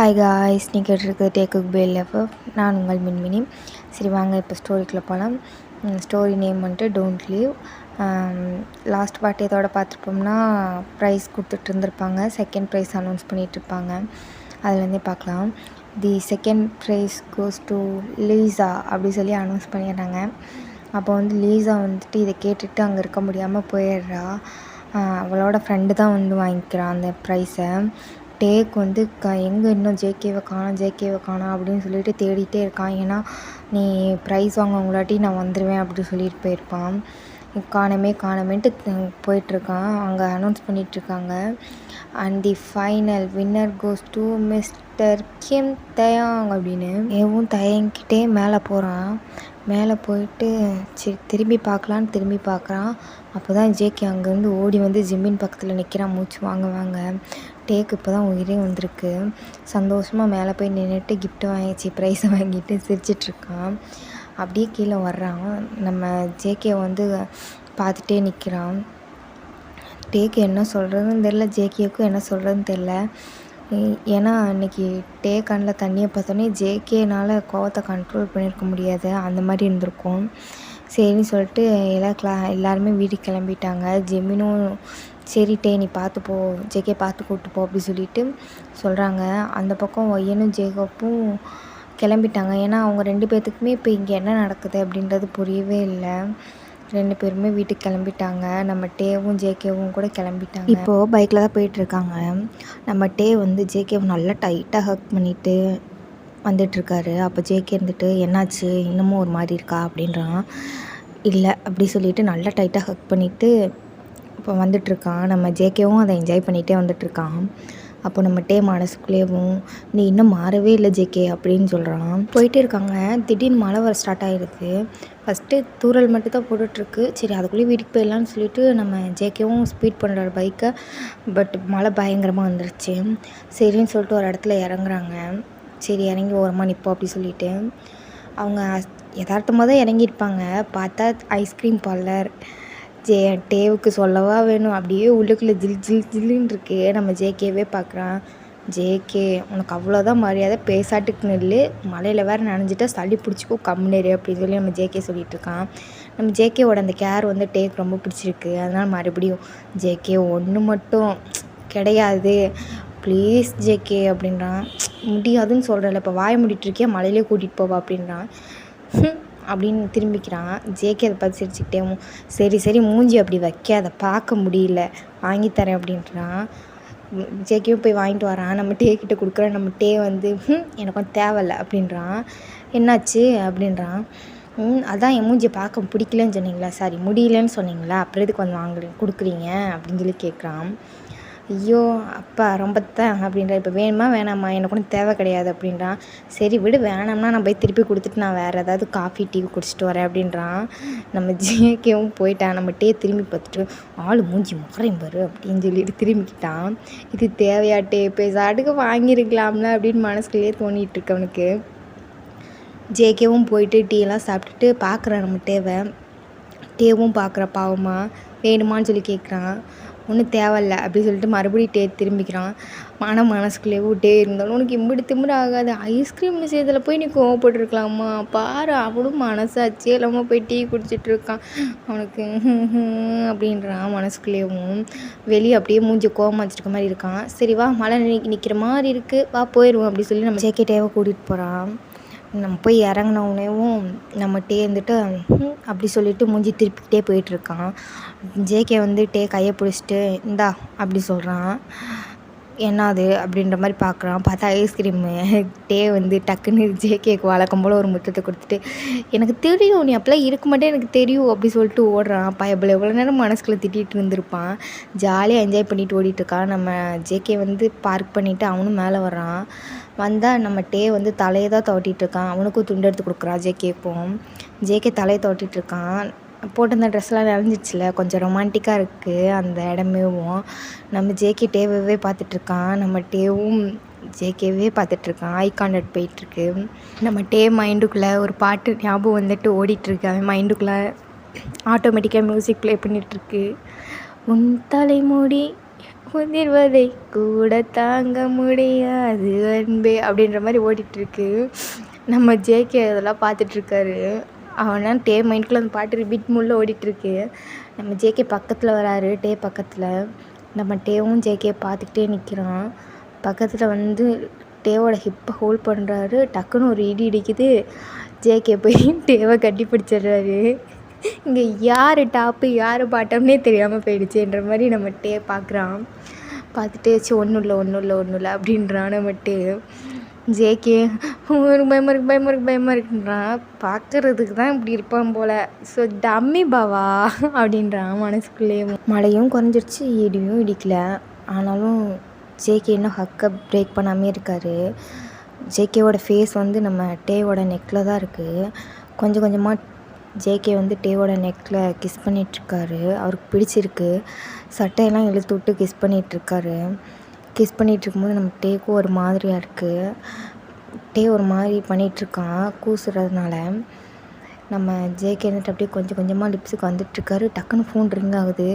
Hi guys, நீங்கள் கேட்டிருக்கிறது take cook பேல் எஃப்எஃப். நான் உங்கள் மின்மினி. சரி வாங்க இப்போ ஸ்டோரிக்குள்ளே போகலாம். ஸ்டோரி நேம் வந்துட்டு டோன்ட் லீவ். லாஸ்ட் பார்ட் இதோட பார்த்துருப்போம்னா ப்ரைஸ் கொடுத்துட்டு இருந்திருப்பாங்க. செகண்ட் ப்ரைஸ் அனௌன்ஸ் பண்ணிகிட்ருப்பாங்க. அதுலேருந்தே பார்க்கலாம். The second prize goes to Lisa அப்படி சொல்லி அனௌன்ஸ் பண்ணிடுறாங்க. அப்போ வந்து லீசா வந்துட்டு இதை கேட்டுட்டு அங்கே இருக்க முடியாமல் போயிடுறா. அவளோட ஃப்ரெண்டு தான் வந்து வாங்கிக்கிறான் அந்த ப்ரைஸை. டேக் வந்து எங்கே இன்னும் ஜேகேவை காணோம் அப்படின்னு சொல்லிட்டு தேடிகிட்டே இருக்கான். ஏன்னா நீ ப்ரைஸ் வாங்கவங்களாட்டி நான் வந்துடுவேன் அப்படின்னு சொல்லிட்டு போயிருப்பான். காணமேன்ட்டு போயிட்டுருக்கான். அங்கே அனௌன்ஸ் பண்ணிகிட்ருக்காங்க. And the final winner goes to mister Kim Taeyang அப்படின்னு. ஏவும் தயங்கிட்டே மேலே போகிறான். மேலே போயிட்டு சரி திரும்பி பார்க்குறான். அப்போ தான் ஜேகே அங்கேருந்து ஓடி வந்து ஜிம்மின் பக்கத்தில் நிற்கிறான். மூச்சு வாங்க டேக்கு இப்போ தான் உயிரே வந்திருக்கு. சந்தோஷமாக மேலே போய் நின்றுட்டு ப்ரைஸை வாங்கிட்டு சிரிச்சிட்ருக்கான். அப்படியே கீழே வர்றான். நம்ம ஜேகே வந்து பார்த்துட்டே நிற்கிறான். டேக்கு என்ன சொல்கிறதுன்னு தெரில, ஜேகேவுக்கும் என்ன சொல்கிறதுன்னு தெரில. ஏன்னா அன்றைக்கி டே கண்ணில் தண்ணியை பார்த்தோன்னே ஜேகேனால் கோவத்தை கண்ட்ரோல் பண்ணியிருக்க முடியாது. அந்த மாதிரி இருந்திருக்கும். சரின்னு சொல்லிட்டு எல்லாருமே வீட்டுக்கு கிளம்பிட்டாங்க. ஜெமினும் சரி டே நீ பார்த்துப்போ, ஜேகே பார்த்து கூப்பிட்டு போ அப்படி சொல்லிட்டு சொல்கிறாங்க. அந்த பக்கம் ஒய்யனும் ஜேகப்பும் கிளம்பிட்டாங்க. ஏன்னா அவங்க 2 பேர்த்துக்குமே இப்போ இங்கே என்ன நடக்குது அப்படின்றது புரியவே இல்லை. 2 பேருமே வீட்டுக்கு கிளம்பிட்டாங்க. நம்ம டேவும் ஜேகேவும் கூட கிளம்பிட்டாங்க. இப்போது பைக்கில் தான் போயிட்டுருக்காங்க. நம்ம டே வந்து ஜேகேவை நல்லா டைட்டாக ஹக் பண்ணிவிட்டு வந்துட்டுருக்காரு. அப்போ ஜேகே இருந்துட்டு என்னாச்சு இன்னமும் ஒரு மாதிரி இருக்கா அப்படின்றான். இல்லை அப்படி சொல்லிவிட்டு நல்லா டைட்டாக ஹக் பண்ணிவிட்டு இப்போ வந்துட்டுருக்கான். நம்ம ஜேகேவும் அதை என்ஜாய் பண்ணிகிட்டே வந்துட்டுருக்கான். அப்போ நம்ம டே மனசுக்குள்ளேயும் நீ இன்னும் மாறவே இல்லை ஜேகே அப்படின்னு சொல்கிறான். போயிட்டே இருக்காங்க. திடீர்னு மழை வர ஸ்டார்ட் ஆகிடுது. ஃபஸ்ட்டு தூறல் மட்டும் தான் போட்டுட்ருக்கு. சரி அதுக்குள்ளேயே வீட்டுக்கு போயிடலான்னு சொல்லிட்டு நம்ம ஜேகேவும் ஸ்பீட் பண்ணுறாரு பைக்கை. பட் மழை பயங்கரமாக வந்துருச்சு. சரின்னு சொல்லிட்டு ஒரு இடத்துல இறங்குறாங்க. சரி இறங்கி ஓரமாக நிற்போம் அப்படி சொல்லிட்டு அவங்க யதார்த்தமாக தான் இறங்கியிருப்பாங்க. பார்த்தா ஐஸ்கிரீம் பார்லர். டேவுக்கு சொல்லவா வேணும், அப்படியே உள்ளுக்குள்ளே ஜில்லுன்னு இருக்கு. நம்ம ஜேகேவே பார்க்குறான். ஜேகே உனக்கு அவ்வளோதான் மரியாதை, பேசாட்டுக்கு நில்லு, மலையில் வேறு நனைஞ்சிட்டா சளி பிடிச்சிக்கோ கம்முனேரு அப்படின்னு சொல்லி நம்ம ஜேகே சொல்லிகிட்ருக்கான். நம்ம ஜேகேவோட அந்த கேர் வந்து டேக்கு ரொம்ப பிடிச்சிருக்கு. அதனால் மறுபடியும் ஜேகே ஒன்று மட்டும் கிடையாது ப்ளீஸ் ஜேகே அப்படின்றான். முடியாதுன்னு சொல்கிறல, இப்போ வாய மூடிட்டுருக்கே மலையிலே கூட்டிகிட்டு போவா அப்படின்றான். அப்படின்னு திரும்பிக்கிறான். ஜேகே அதை பார்த்து சிரிச்சுக்கிட்டேவும் சரி மூஞ்சி அப்படி வைக்காத, பார்க்க முடியல, வாங்கித்தரேன் அப்படின்றான். ஜேகேவும் போய் வாங்கிட்டு வரான். நம்ம டே கிட்ட கொடுக்குறேன். நம்ம டே வந்து எனக்கு வந்து தேவையில்லை அப்படின்றான். என்னாச்சு அப்படின்றான். அதான் என் மூஞ்சியை பார்க்க பிடிக்கலன்னு சொன்னீங்களா, சாரி முடியலன்னு சொன்னீங்களா, அப்புறம் எதுக்கு வந்து கொடுக்குறீங்க அப்படின்னு சொல்லி கேட்குறான். ஐயோ அப்பா ரொம்ப தான் அப்படின்றா. இப்போ வேணுமா வேணாமா, எனக்கு ஒன்றும் தேவை கிடையாது அப்படின்றான். சரி விடு, வேணாம்னா நான் போய் திருப்பி கொடுத்துட்டு நான் வேறு ஏதாவது காஃபி டீ குடிச்சிட்டு வரேன் அப்படின்றான். நம்ம ஜேகேவும் போயிட்டான். நம்ம டே திரும்பி பார்த்துட்டு ஆள் மூஞ்சி மாறையும் பாரு அப்படின்னு சொல்லிட்டு திரும்பிக்கிட்டான். இது தேவையா டே, பேசாட்டுக்கு வாங்கியிருக்கலாம்ல அப்படின்னு மனசுக்குள்ளேயே தோணிகிட்ருக்கு அவனுக்கு. ஜேகேவும் போயிட்டு டீயெல்லாம் சாப்பிட்டுட்டு பார்க்குறான் நம்ம டேவும் பார்க்குற பாவமா வேணுமான்னு சொல்லி கேட்குறான். ஒன்றும் தேவையில்ல அப்படி சொல்லிட்டு மறுபடியும் டே திரும்பிக்கிறான். மனசுக்குள்ளேயே டே இருந்தாலும் உனக்கு இம்பிடி திமிர ஆகாது, ஐஸ்கிரீம் விஷயத்தில் போய் நீ கோவப்பட்டுருக்கலாமா பாரு, அவனும் மனசாச்சே இல்லாமல் போய் டீ குடிச்சிட்ருக்கான் அவனுக்கு அப்படின்றான் மனசுக்குள்ளேயும். வெளியே அப்படியே மூஞ்சி கோவமாக வச்சுருக்க மாதிரி இருக்கான். சரி வா, மழை நிற்கிற மாதிரி இருக்குது, வா போயிடுவோம் அப்படி சொல்லி நம்ம ஜேகே டேவை கூட்டிகிட்டு போகிறான். நம்ம போய் இறங்கினவுடனேவும் நம்ம டே வந்துட்டு அப்படி சொல்லிவிட்டு மூஞ்சி திருப்பிக்கிட்டே போயிட்டுருக்கான். ஜேகே வந்து டே கையை பிடிச்சிட்டு இந்தா அப்படி சொல்கிறான். என்னது அப்படின்ற மாதிரி பார்க்குறான். பார்த்தா ஐஸ்கிரீமு. டே வந்து டக்குன்னு ஜேகேக்கு வழக்கம் போல் ஒரு முத்தத்தை கொடுத்துட்டு எனக்கு தெரியும் நீ அப்போலாம் இருக்க மாட்டே எனக்கு தெரியும் அப்படி சொல்லிட்டு ஓடுறான். பயபில் எவ்வளோ நேரம் மனசுக்குள்ளே திட்டிகிட்டு இருந்திருப்பான். ஜாலியாக என்ஜாய் பண்ணிட்டு ஓடிட்டுருக்கான். நம்ம ஜேகே வந்து பார்க் பண்ணிவிட்டு அவனும் மேலே வர்றான். வந்தால் நம்ம டே வந்து தலையை தான் தவட்டிகிட்ருக்கான். அவனுக்கும் துண்டு எடுத்து கொடுக்குறான் ஜேகேக்கும். ஜேகே தலையை தவட்டிகிட்ருக்கான். போட்டிருந்த ட்ரெஸ்லாம் நனைஞ்சிச்சில்ல, கொஞ்சம் ரொமான்டிக்காக இருக்குது அந்த இடமேவும். நம்ம ஜேகே டேவே பார்த்துட்ருக்கான். நம்ம டேவும் ஜேகேவே பார்த்துட்ருக்கான். ஐ கான்டாக்ட் போயிட்டுருக்கு. நம்ம டே மைண்டுக்குள்ளே ஒரு பாட்டு ஞாபகம் வந்துட்டு ஓடிட்டுருக்கு. அவன் மைண்டுக்குள்ளே ஆட்டோமேட்டிக்காக மியூசிக் ப்ளே பண்ணிகிட்ருக்கு. உன் தலைமுடி உதிர்வதை கூட தாங்க முடியாது அன்பே அப்படின்ற மாதிரி ஓடிட்டுருக்கு. நம்ம ஜேகே அதெல்லாம் பார்த்துட்ருக்காரு. அவனா டே மைண்ட்குள்ளே அந்த பாட்டு ரிப்பீட் மூடில் ஓடிட்டுருக்கு. நம்ம ஜேகே பக்கத்தில் வராரு, டே பக்கத்தில். நம்ம டேவும் ஜேகே பார்த்துக்கிட்டே நிற்கிறான். பக்கத்தில் வந்து டேவோட ஹிப்பை ஹோல்ட் பண்ணுறாரு. டக்குன்னு ஒரு இடி இடிக்குது. ஜேகே போய் டேவை கட்டி பிடிச்சிடுறாரு. இங்கே யார் டாப்பு யார் பாட்டம்னே தெரியாமல் போயிடுச்சுன்ற மாதிரி நம்ம டே பார்க்குறான். பார்த்துட்டு ஒன்றும் இல்லை அப்படின்றான். நம்ம டே ஜேகே ஒரு பயமாக இருக்குன்றான். பார்க்குறதுக்கு தான் இப்படி இருப்பான் போல். ஸோ டம்மி பாவா அப்படின்றான் மனசுக்குள்ளேயே. மழையும் குறைஞ்சிருச்சு, இடியும் இடிக்கல. ஆனாலும் ஜேகே இன்னும் ஹக்கை பிரேக் பண்ணாமே இருக்கார். ஜேகேவோட ஃபேஸ் வந்து நம்ம டேவோட நெக்கில் தான் இருக்குது. கொஞ்சம் கொஞ்சமாக ஜேகே வந்து டேவோட நெக்கில் கிஸ் பண்ணிகிட்ருக்காரு. அவருக்கு பிடிச்சிருக்கு. சட்டையெல்லாம் இழுத்து விட்டு கிஸ் பண்ணிகிட்ருக்காரு. கிஸ் பண்ணிகிட்ருக்கும்போது நம்ம டேக்கும் ஒரு மாதிரியாக இருக்குது. டே ஒரு மாதிரி பண்ணிகிட்ருக்கான் கூசுறதுனால. நம்ம ஜேகே வந்துட்டு அப்படியே கொஞ்சம் கொஞ்சமாக லிப்ஸுக்கு வந்துட்டுருக்காரு. டக்குன்னு ஃபோன் ரிங் ஆகுது.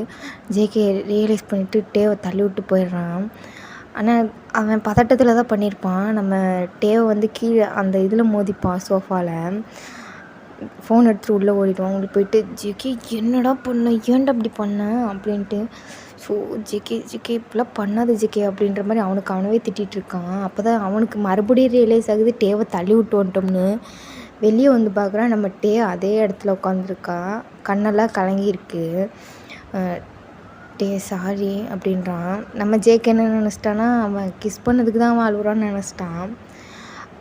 ஜேகே ரியலைஸ் பண்ணிவிட்டு டேவை தள்ளி விட்டு போயிடுறான். ஆனால் அவன் பதட்டத்தில் தான் பண்ணியிருப்பான். நம்ம டேவை வந்து கீழே அந்த இதில் மோதிப்பான் சோஃபாவில். ஃபோன் எடுத்துகிட்டு உள்ளே ஓடிடுவான். உங்களுக்கு போயிட்டு ஜேகே என்னடா பண்ண, ஏன்டா அப்படி பண்ண அப்படின்ட்டு. ஸோ ஜேகே இப்படிலாம் பண்ணாத ஜேகே அப்படின்ற மாதிரி அவனவே திட்டிகிட்ருக்கான். அப்போ தான் அவனுக்கு மறுபடியும் ரியலைஸ் ஆகுது டேவை தள்ளி விட்டு வந்துட்டோம்னு. வெளியே வந்து பார்க்குறான், நம்ம டே அதே இடத்துல உட்காந்துருக்கா. கண்ணெல்லாம் கலங்கியிருக்கு. டே சாரி அப்படின்றான். நம்ம ஜேகே என்ன நினச்சிட்டான்னா அவன் கிஸ் பண்ணதுக்கு தான் அவன் அழுகுறான்னு நினச்சிட்டான்.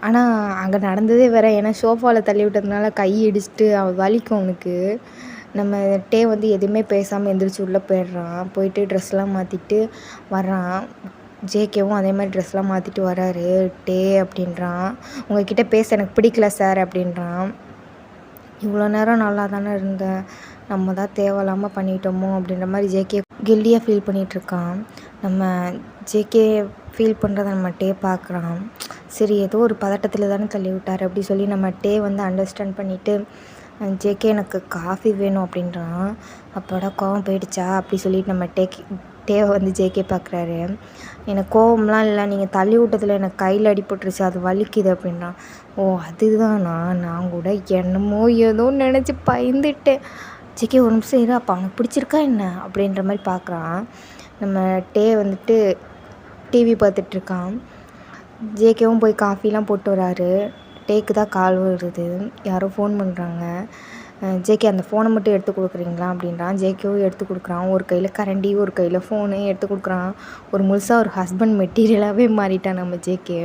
ஆனால் அங்கே நடந்ததே வேறு. ஏன்னா சோஃபாவில் தள்ளி விட்டதுனால கை இடிச்சிட்டு அவன் வலிக்கும் அவனுக்கு. நம்ம டே வந்து எதுவுமே பேசாமல் எந்திரிச்சு உள்ளே போயிடுறான். போயிட்டு ட்ரெஸ்லாம் மாற்றிட்டு வர்றான். ஜேகேவும் அதே மாதிரி ட்ரெஸ்லாம் மாற்றிட்டு வராரு. டே அப்படின்றான், உங்கள்கிட்ட பேச எனக்கு பிடிக்கல சார் அப்படின்றான். இவ்வளோ நேரம் நல்லா தானே இருந்தேன், நம்ம தான் தேவையில்லாமல் பண்ணிட்டோமோ அப்படின்ற மாதிரி ஜேகே கில்டியாக ஃபீல் பண்ணிகிட்ருக்கான். நம்ம ஜேகே ஃபீல் பண்ணுறத நம்ம டே பார்க்குறான். சரி ஏதோ ஒரு பதட்டத்தில் தானே தள்ளி விட்டார் அப்படி சொல்லி நம்ம டே வந்து அண்டர்ஸ்டாண்ட் பண்ணிவிட்டு ஜேகே எனக்கு காஃபி வேணும் அப்படின்றான். அப்போட கோவம் போயிடுச்சா அப்படி சொல்லிட்டு நம்ம டேவை வந்து ஜேகே பார்க்குறாரு. எனக்கு கோவம்லாம் இல்லை, நீங்கள் தள்ளி விட்டதில் எனக்கு கையில் அடிபட்டுருச்சு, அது வலிக்குது அப்படின்றான். ஓ அதுதானா, நான் கூட என்னமோ ஏதோ நினச்சி பயந்துட்டேன். ஜேகே ஒரு நிமிஷம் இரு, அப்போ அவனுக்கு பிடிச்சிருக்கா என்ன அப்படின்ற மாதிரி பார்க்குறான். நம்ம டே வந்துட்டு டிவி பார்த்துட்ருக்கான். ஜேகேவும் போய் காஃபிலாம் போட்டு வராரு. டேக்கு தான் கால் வருது, யாரோ ஃபோன் பண்ணுறாங்க. ஜேகே அந்த ஃபோனை மட்டும் எடுத்து கொடுக்குறீங்களா அப்படின்றான். ஜேகேவும் எடுத்து கொடுக்குறான். ஒரு கையில் கரண்டி ஒரு கையில் ஃபோனு எடுத்து கொடுக்குறான். ஒரு முழுசாக ஒரு ஹஸ்பண்ட் மெட்டீரியலாகவே மாறிட்டான் நம்ம ஜேகே.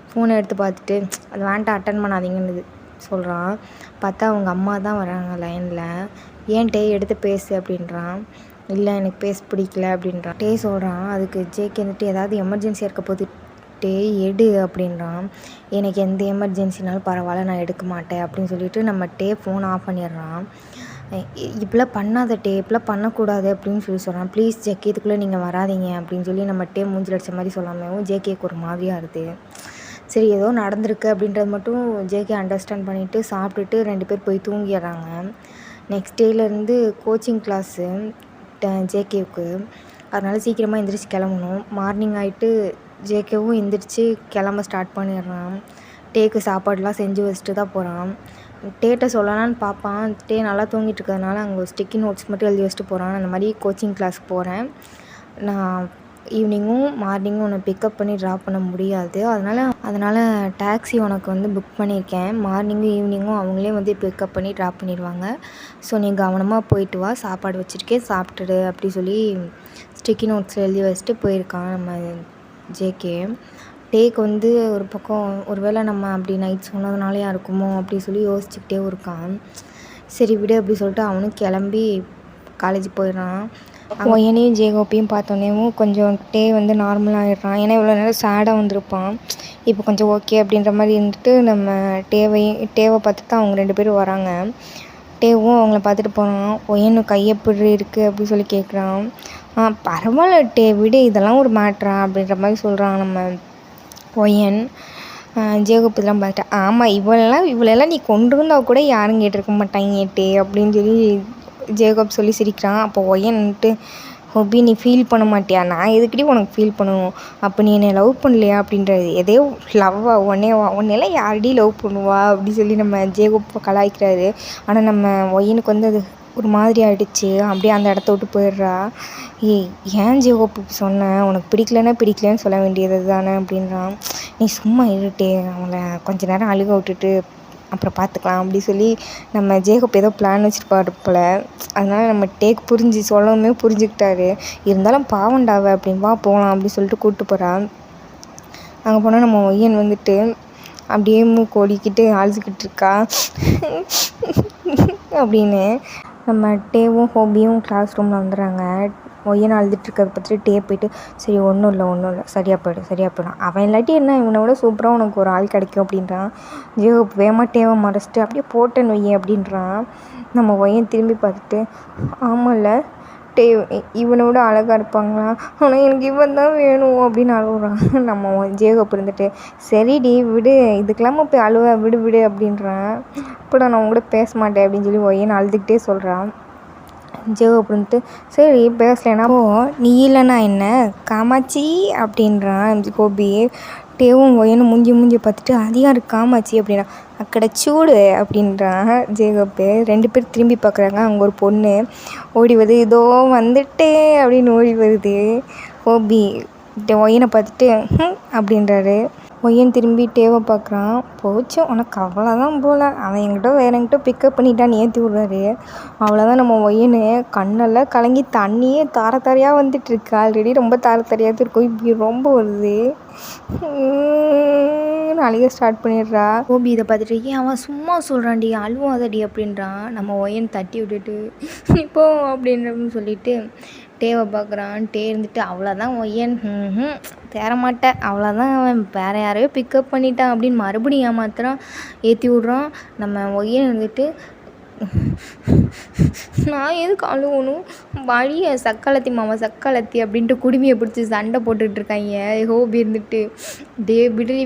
ஃபோனை எடுத்து பார்த்துட்டு அது வேண்டாம் அட்டன் பண்ணாதீங்கன்னு சொல்கிறான். பார்த்தா அவங்க அம்மா தான் வராங்க லைனில். ஏன் டே எடுத்து பேசு அப்படின்றான். இல்லை எனக்கு பேச பிடிக்கல அப்படின்றான். டே சொல்கிறான். அதுக்கு ஜேகே வந்துட்டு ஏதாவது எமர்ஜென்சியாக இருக்க போது டே எடு அப்படின்றான். எனக்கு எந்த எமர்ஜென்சினாலும் பரவாயில்ல, நான் எடுக்க மாட்டேன் அப்படின்னு சொல்லிட்டு நம்ம டே ஃபோன் ஆஃப் பண்ணிடுறான். இப்படிலாம் பண்ணாத டே, இப்படிலாம் பண்ணக்கூடாது அப்படின்னு சொல்கிறான். ப்ளீஸ் ஜேகே இதுக்குள்ளே நீங்கள் வராதிங்க அப்படின்னு சொல்லி நம்ம டே மூஞ்சில் அடித்த மாதிரி சொல்லாமல் ஜேகேக்கு ஒரு மாதிரியாக இருக்குது. சரி ஏதோ நடந்திருக்கு அப்படின்றது மட்டும் ஜேகே அண்டர்ஸ்டாண்ட் பண்ணிவிட்டு சாப்பிட்டுட்டு 2 பேர் போய் தூங்கிடுறாங்க. நெக்ஸ்ட் டேலேருந்து கோச்சிங் கிளாஸு ஜேகேவுக்கு. அதனால் சீக்கிரமாக எந்திரிச்சு கிளம்பணும். மார்னிங் ஆகிட்டு ஜேகேவும் எந்திரிச்சு கிளம்ப ஸ்டார்ட் பண்ணிடுறான். டேக்கு சாப்பாடுலாம் செஞ்சு வச்சுட்டு தான் போகிறான். டேட்ட சொல்லலான்னு பார்ப்பான். டே நல்லா தூங்கிட்டு இருக்கிறதுனால அங்கே ஒரு ஸ்டிக்கி நோட்ஸ் மட்டும் எழுதி வச்சுட்டு போகிறான். அந்த மாதிரி கோச்சிங் கிளாஸ்க்கு போகிறேன், நான் ஈவினிங்கும் மார்னிங்கும் உன்னை பிக்கப் பண்ணி ட்ராப் பண்ண முடியாது, அதனால் டாக்ஸி உனக்கு வந்து புக் பண்ணியிருக்கேன். மார்னிங்கும் ஈவினிங்கும் அவங்களே வந்து பிக்கப் பண்ணி ட்ராப் பண்ணிடுவாங்க. ஸோ நீ கவனமாக போயிட்டு வா, சாப்பாடு வச்சுருக்கேன் சாப்பிட்டுடு அப்படி சொல்லி ஸ்டிக்கி நோட்ஸில் எழுதி வச்சுட்டு போயிருக்கான் நம்ம ஜேகே. டேக்கு வந்து ஒரு பக்கம் ஒருவேளை நம்ம அப்படி நைட் சொன்னதுனாலையா இருக்குமோ அப்படி சொல்லி யோசிச்சுக்கிட்டே இருக்கான். சரி விடு அப்படி சொல்லிட்டு அவனும் கிளம்பி காலேஜ் போயிடுறான். ஒயனையும் ஜேகோப்பையும் பார்த்தோன்னேவும் கொஞ்சம் டே வந்து நார்மலாகிடுறான். ஏன்னா இவ்வளோ நேரம் சேடாக வந்திருப்பான், இப்போ கொஞ்சம் ஓகே அப்படின்ற மாதிரி இருந்துட்டு நம்ம டேவை பார்த்துட்டு அவங்க 2 பேரும் வராங்க. டேவும் அவங்கள பார்த்துட்டு போகிறான். ஒயனு கையெப்படி இருக்குது அப்படி சொல்லி கேட்குறான். பரவாயில்ல டே விடு, இதெல்லாம் ஒரு மேட்ரா அப்படின்ற மாதிரி சொல்கிறான் நம்ம ஒயன். ஜேகோப் இதெல்லாம் பார்த்துட்டு ஆமாம் இவளெல்லாம் நீ கொண்டிருந்தா கூட யாரும் கேட்டிருக்க மாட்டாங்க டே அப்படின்னு சொல்லி ஜேகோப் சொல்லி சிரிக்கிறான். அப்போ ஒயன்ட்டு ஹோபி நீ ஃபீல் பண்ண மாட்டியா, நான் எதுக்கடி உனக்கு ஃபீல் பண்ணணும், அப்போ நீ என்னை லவ் பண்ணலையா அப்படின்றது. எதோ லவ்வா உன்னையெல்லாம் யாரடி லவ் பண்ணுவா அப்படி சொல்லி நம்ம ஜேகோப்பை கலாய்க்கிறாரு. ஆனால் நம்ம ஒய்யனுக்கு வந்து அது ஒரு மாதிரி ஆகிடுச்சு. அப்படியே அந்த இடத்த விட்டு போயிடுறா. ஏன் ஜேகோப்பு சொன்னேன், உனக்கு பிடிக்கலன்னு சொல்ல வேண்டியது தானே அப்படின்றான். நீ சும்மா இருட்டே, அவங்கள கொஞ்ச நேரம் அழுக விட்டுட்டு அப்புறம் பார்த்துக்கலாம் அப்படி சொல்லி நம்ம ஜேகப் ஏதோ பிளான் வச்சுருப்பாரு போல். அதனால் நம்ம டேக் சொல்லவுமே புரிஞ்சுக்கிட்டாரு. இருந்தாலும் பாவண்டாவ அப்படின்பா போகலாம் அப்படி சொல்லிட்டு கூப்பிட்டு போகிறான். அங்கே போனால் நம்ம ஒய்யன் வந்துட்டு அப்படியே மூக்கோடிக்கிட்டு அழுதுகிட்டு இருக்கா அப்படின்னு. நம்ம டேவும் ஹோபியும் கிளாஸ் ரூமில் வந்துடுறாங்க. ஒய்யன் அழுதுட்டுருக்கிறத பார்த்துட்டு டே போய்ட்டு சரி ஒன்றும் இல்லை சரியாக போய்டும் அவன் இல்லாட்டி என்ன, இவனை விட சூப்பராக உனக்கு ஒரு ஆள் கிடைக்கும் அப்படின்றான். ஜேகப் வேகமாக டேவை மறைச்சிட்டு அப்படியே போட்டேன்னு ஒய்யன் அப்படின்றான். நம்ம ஒய்யன் திரும்பி பார்த்துட்டு ஆமாம்ல டே இவனை விட அழகாக இருப்பாங்களா, ஆனால் எனக்கு இவன் தான் வேணும் அப்படின்னு அழுகுறான். நம்ம ஜேகப் இருந்துட்டு சரிடி விடு, இதுக்கெல்லாம போய் அழுவ விடு அப்படின்றான். இப்போ நான் உன் கூட பேச மாட்டேன் அப்படின்னு சொல்லி ஒய்யன் அழுதுகிட்டே சொல்கிறான். ஜேகப் இருந்துட்டு சரி பேசலைன்னா போ, நீ இல்லைன்னா என்ன காமாட்சி அப்படின்றான் கோபி. டேவும் ஒய்யனும் மூஞ்சி பார்த்துட்டு அதிகம் இருக்கு காமாட்சி அப்படின்னா அக்கடை சூடு அப்படின்றான் ஜேகப்பு. 2 பேர் திரும்பி பார்க்குறாங்க. அங்கே ஒரு பொண்ணு ஓடி வருது. இதோ வந்துட்டே அப்படின்னு ஓடி வருது. கோபி ஒய்யனை பார்த்துட்டு அப்படின்றாரு. ஒய்யன் திரும்பி டேவை பார்க்குறான். போச்சு உனக்கு அவ்வளோதான் போல், அவன் என்கிட்ட என்கிட்ட பிக்கப் பண்ணிட்டான்னு ஏற்றி விட்றாரு. அவ்வளோதான் நம்ம ஒய்யனு கண்ணெல்லாம் கலங்கி தண்ணியே தாரையாக வந்துட்டுருக்கு. ஆல்ரெடி ரொம்ப தாரையாக இருக்கும், இப்படி ரொம்ப வருது. அழுக ஸ்டார்ட் பண்ணிடுறா. கோபி இதை பார்த்துட்டு ஏன் அவன் சும்மா சொல்கிறான்டி அழுவாதடி அப்படின்றான். நம்ம ஒய்யன் தட்டி விட்டுட்டு இப்போ அப்படின்றன்னு சொல்லிட்டு டேவை பார்க்குறான். டே இருந்துட்டு அவ்வளோதான் ஒய்யன் தேரமாட்டேன், அவ்வளோதான் அவன் வேறு யாரையோ பிக்கப் பண்ணிட்டான் அப்படின்னு மறுபடியும் ஏமாத்துறான், ஏற்றி விட்றான். நம்ம ஒய்யன் இருந்துட்டு நான் எதுக்கு அழுவணும், வழிய சக்காலத்தி மாமா சக்காலத்தி அப்படின்ட்டு குடுமையை பிடிச்சி சண்டை போட்டுட்ருக்காங்க. ஹோபி இருந்துட்டு டே விடுறி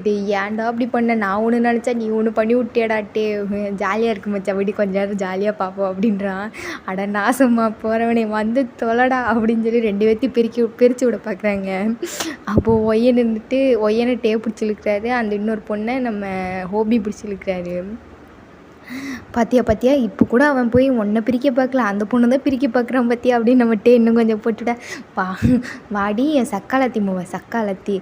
டே ஏன்டா அப்படி பண்ண, நான் ஒன்று நினச்சா நீ ஒன்று பண்ணி விட்டியாடா டே, ஜாலியாக இருக்கு மச்சா விடி கொஞ்ச நேரம் ஜாலியாக பார்ப்போம் அப்படின்றான். அட நாசம்மா போகிறவனே வந்து தொலைடா அப்படின்னு சொல்லி 2 பேர்த்தையும் பிரித்து விட பார்க்குறாங்க. அப்போது ஒய்யன் இருந்துட்டு ஒய்யனை டே பிடிச்சி இழுக்கிறாரு, அந்த இன்னொரு பொண்ணை நம்ம ஹோபி பிடிச்சி இழுக்கிறாரு. பார்த்தியா இப்போ கூட அவன் போய் உன்னை பிரிக்க பார்க்கல, அந்த பொண்ணு தான் பிரிக்க பார்க்குறான் பார்த்தியா அப்படின்னு நம்மகிட்டே இன்னும் கொஞ்சம் போட்டுவிட வாடி என் சக்காலத்தி சக்காலத்தி,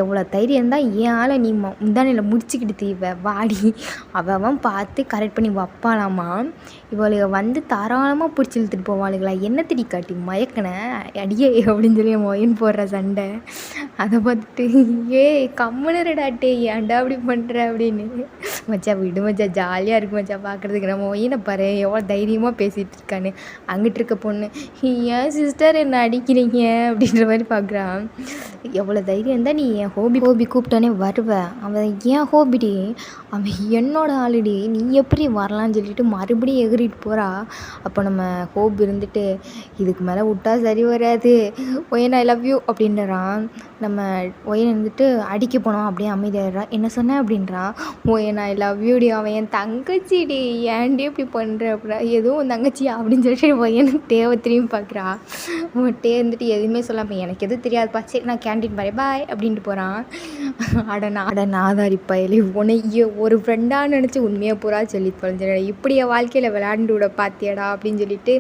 எவ்வளோ தைரியம் தான் என் ஆளை நீ முந்தானையில் முடிச்சுக்கிட்டு தீவ வாடி, அவன் பார்த்து கரெக்ட் பண்ணி வைப்பானாமா, இவளுக வந்து தாராளமாக பிடிச்சி இழுத்துட்டு போவாளுங்களா, என்ன திடி காட்டி மயக்கனை அடியே அப்படின்னு சொல்லி என் மொயின் போடுற சண்டை. அதை பார்த்துட்டு கம்முனருடாட்டே ஏன்டா அப்படி பண்ணுற அப்படின்னு. மச்சா விடு மச்சா ஜாலியாக இருக்கு மச்சா பார்க்குறதுக்கு, நம்ம ஒய்யனை பாரு எவ்வளோ தைரியமாக பேசிகிட்டு இருக்கான்னு. அங்கிட்டு இருக்க பொண்ணு ஏன் சிஸ்டர் என்ன அடிக்கிறீங்க அப்படின்ற மாதிரி பார்க்குறான். எவ்வளோ தைரியம் தான் நீ என் ஹோபி கூப்பிட்டானே வருவ, அவன் ஏன் ஹோபிடி, அவன் என்னோட ஆளுடி, நீ எப்படி வரலான்னு சொல்லிட்டு மறுபடியும் எகிரிட்டு போகிறா. அப்போ நம்ம ஹோபி இருந்துட்டு இதுக்கு மேலே விட்டா சரி வராது, ஒயன் ஐ லவ் யூ அப்படின்றான். நம்ம ஒயன் இருந்துட்டு அடிக்க போனோம் அப்படியே அமைதியாகிறான். என்ன சொன்னேன் அப்படின்றான். ஒயன் ஐ லவ் யூடி, அவன் என் தங்கச்சிடி ஏன்டி இப்படி பண்ணுற அப்படின்னா, எதுவும் உன் தங்கச்சியா அப்படின்னு சொல்லிட்டு ஒயனுக்கு தேவை திரும்பி பார்க்குறா. டே இருந்துட்டு எதுவுமே சொல்லாமல் எனக்கு எதுவும் தெரியாதுப்பா சரி நான் கேன்டீன் பாரு பாய் அப்படின்ட்டு போகிறான். அட நாதாரி பயலே, உன்னைய ஒரு ஃப்ரெண்டாக நினச்சி உண்மையாக பூரா சொல்லி தொலைஞ்சிடா, இப்படி என் வாழ்க்கையில் விளையாண்டு விட பார்த்தியடா அப்படின்னு சொல்லிட்டு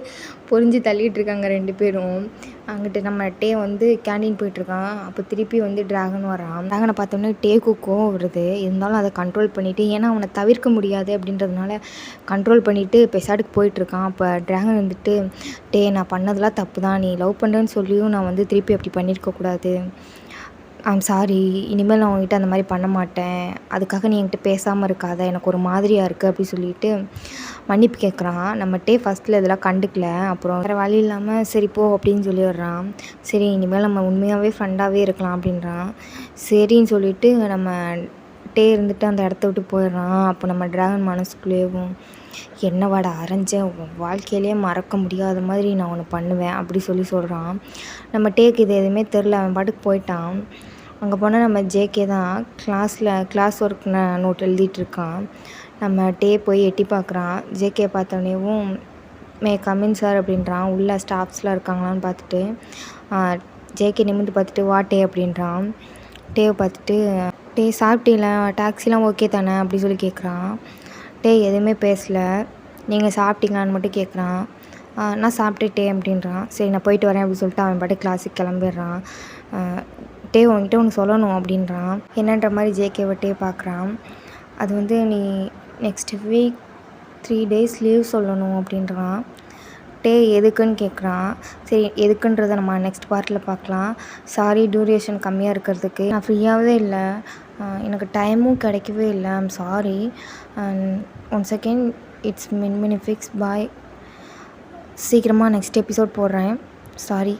பொறிஞ்சு தள்ளிகிட்டு இருக்காங்க 2 பேரும். அங்கிட்டு நம்ம டே வந்து கேன்டீன் போயிட்டுருக்கான். அப்போ திருப்பி வந்து ட்ராகன் வரான். ட்ராகனை பார்த்தோன்னே டேக்குக்கும் வருது. இருந்தாலும் அதை கண்ட்ரோல் பண்ணிவிட்டு, ஏன்னா அவனை தவிர்க்க முடியாது அப்படின்றதுனால கண்ட்ரோல் பண்ணிவிட்டு பெசாடுக்கு போயிட்டுருக்கான். அப்போ ட்ராகன் வந்துட்டு டே நான் பண்ணதெல்லாம் தப்பு தான், நீ லவ் பண்ணுறேன்னு சொல்லியும் நான் வந்து திருப்பி அப்படி பண்ணியிருக்கக்கூடாது, ஐம் சாரி, இனிமேல் நான் உங்ககிட்ட அந்த மாதிரி பண்ண மாட்டேன், அதுக்காக நீ என்கிட்ட பேசாமல் இருக்காத, எனக்கு ஒரு மாதிரியாக இருக்குது அப்படி சொல்லிட்டு மன்னிப்பு கேட்குறான். நம்ம டே ஃபஸ்ட்டில் இதெல்லாம் கண்டுக்கல. அப்புறம் வேறு வழி இல்லாமல் சரி போ அப்படின்னு சொல்லிடுறான். சரி இனிமேல் நம்ம உண்மையாகவே ஃப்ரெண்டாகவே இருக்கலாம் அப்படின்றான். சரின்னு சொல்லிவிட்டு நம்ம டே இருந்துட்டு அந்த இடத்த விட்டு போயிடுறான். அப்போ நம்ம ட்ராகன் மனசுக்குள்ளேயும் என்னவாடா அரைஞ்சேன், வாழ்க்கையிலே மறக்க முடியாத மாதிரி நான் ஒன்று பண்ணுவேன் அப்படி சொல்கிறான். நம்ம டேக்கு இது எதுவுமே தெரில, அவன் பாட்டுக்கு போயிட்டான். அங்கே போனால் நம்ம ஜேகே தான் கிளாஸ் ஒர்க் நோட் எழுதிட்டுருக்கான். நம்ம டே போய் எட்டி பார்க்குறான். ஜேகே பார்த்தோன்னேவும் மே கமின் சார் அப்படின்றான். உள்ள ஸ்டாஃப்ஸ்லாம் இருக்காங்களான்னு பார்த்துட்டு ஜேகே நிமிர்ந்து பார்த்துட்டு வா டே அப்படின்றான். டேவை பார்த்துட்டு டே சாப்பிட்டீங்களா, டாக்ஸிலாம் ஓகே தானே அப்படி சொல்லி கேட்குறான். டே எதுவுமே பேசலை. நீங்கள் சாப்பிட்டீங்களான்னு மட்டும் கேட்குறான். நான் சாப்பிட்டுட்டேன் அப்படின்றான். சரி நான் போயிட்டு வரேன் அப்படின்னு சொல்லிட்டு அவன் பாட்டு கிளாஸுக்கு கிளம்பிடுறான். டே உங்ககிட்ட ஒன்று சொல்லணும் அப்படின்றான். என்னன்ற மாதிரி ஜேகேவை டே பார்க்குறான். அது வந்து நீ நெக்ஸ்ட் வீக் 3 days லீவ் சொல்லணும் அப்படின்றான். டே எதுக்குன்னு கேட்குறான். சரி எதுக்குன்றதை நம்ம நெக்ஸ்ட் பார்ட்டில் பார்க்கலாம். சாரி டியூரேஷன் கம்மியாக இருக்கிறதுக்கு நான் ஃப்ரீயாகவே இல்லை, எனக்கு டைமும் கிடைக்கவே இல்லை. I'm sorry. One second, it's Minifix bye. சீக்கிரமாக நெக்ஸ்ட் எபிசோட் போடுறேன். சாரி.